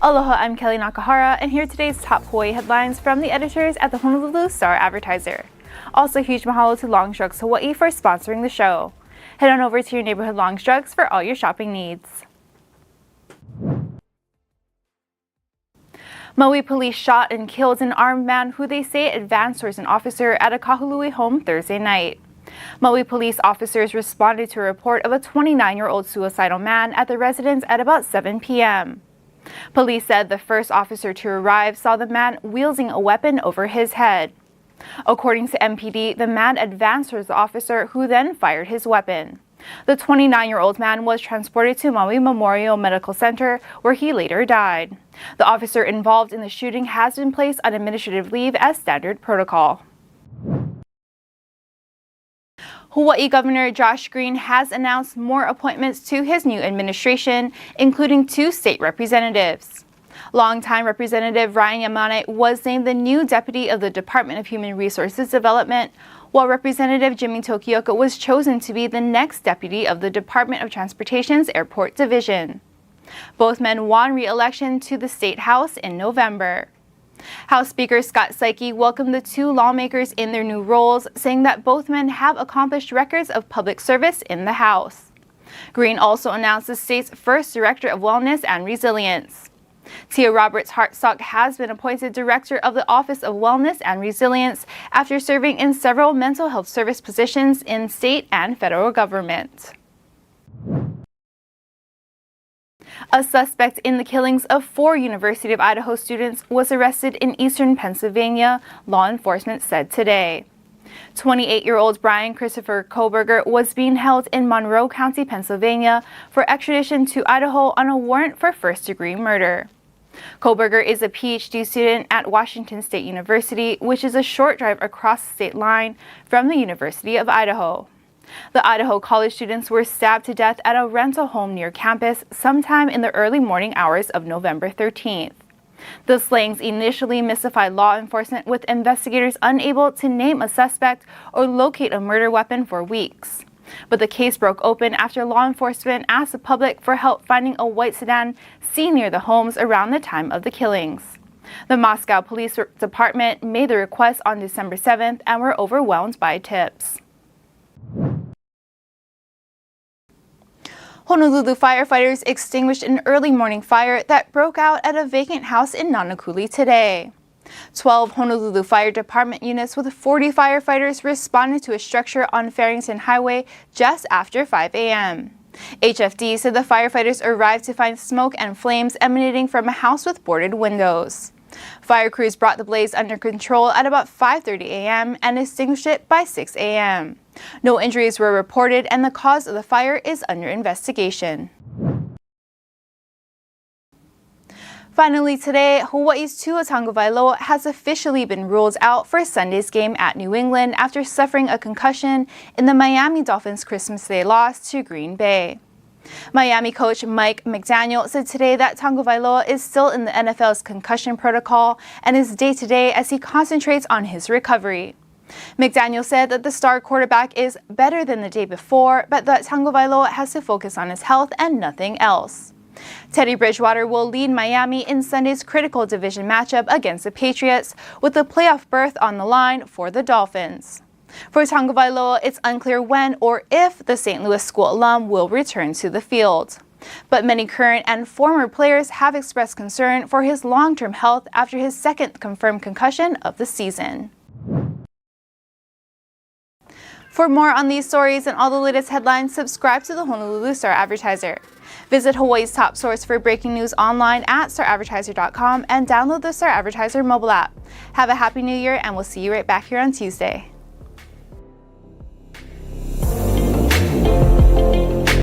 Aloha, I'm Kellie Nakahara, and here are today's top Hawaii headlines from the editors at the Honolulu Star-Advertiser. Also, huge mahalo to Longstrokes Hawaii for sponsoring the show. Head on over to your neighborhood Longstrokes for all your shopping needs. Maui police shot and killed an armed man who they say advanced towards an officer at a Kahului home Thursday night. Maui police officers responded to a report of a 29-year-old suicidal man at the residence at about 7 p.m. Police said the first officer to arrive saw the man wielding a weapon over his head. According to MPD, the man advanced towards the officer, who then fired his weapon. The 29-year-old man was transported to Maui Memorial Medical Center, where he later died. The officer involved in the shooting has been placed on administrative leave as standard protocol. Hawaii Governor Josh Green has announced more appointments to his new administration, including 2 state representatives. Longtime Representative Ryan Yamane was named the new deputy of the Department of Human Resources Development, while Representative Jimmy Tokioka was chosen to be the next deputy of the Department of Transportation's Airport Division. Both men won re-election to the State House in November. House Speaker Scott Saiki welcomed the 2 lawmakers in their new roles, saying that both men have accomplished records of public service in the House. Green also announced the state's first Director of Wellness and Resilience. Tia Roberts-Hartsock has been appointed Director of the Office of Wellness and Resilience after serving in several mental health service positions in state and federal government. A suspect in the killings of 4 University of Idaho students was arrested in eastern Pennsylvania, law enforcement said today. 28-year-old Brian Christopher Koberger was being held in Monroe County, Pennsylvania for extradition to Idaho on a warrant for first-degree murder. Koberger is a PhD student at Washington State University, which is a short drive across the state line from the University of Idaho. The Idaho college students were stabbed to death at a rental home near campus sometime in the early morning hours of November 13th. The slayings initially mystified law enforcement, with investigators unable to name a suspect or locate a murder weapon for weeks. But the case broke open after law enforcement asked the public for help finding a white sedan seen near the homes around the time of the killings. The Moscow Police Department made the request on December 7th and were overwhelmed by tips. Honolulu firefighters extinguished an early morning fire that broke out at a vacant house in Nanakuli today. 12 Honolulu Fire Department units with 40 firefighters responded to a structure on Farrington Highway just after 5 a.m. HFD said the firefighters arrived to find smoke and flames emanating from a house with boarded windows. Fire crews brought the blaze under control at about 5:30 a.m. and extinguished it by 6 a.m. No injuries were reported, and the cause of the fire is under investigation. Finally today, Hawaii's Tua Tagovailoa has officially been ruled out for Sunday's game at New England after suffering a concussion in the Miami Dolphins' Christmas Day loss to Green Bay. Miami coach Mike McDaniel said today that Tagovailoa is still in the NFL's concussion protocol and is day-to-day as he concentrates on his recovery. McDaniel said that the star quarterback is better than the day before, but that Tagovailoa has to focus on his health and nothing else. Teddy Bridgewater will lead Miami in Sunday's critical division matchup against the Patriots, with a playoff berth on the line for the Dolphins. For Tagovailoa, it's unclear when or if the St. Louis school alum will return to the field. But many current and former players have expressed concern for his long-term health after his second confirmed concussion of the season. For more on these stories and all the latest headlines, subscribe to the Honolulu Star-Advertiser. Visit Hawaii's top source for breaking news online at staradvertiser.com and download the Star-Advertiser mobile app. Have a happy new year, and we'll see you right back here on Tuesday.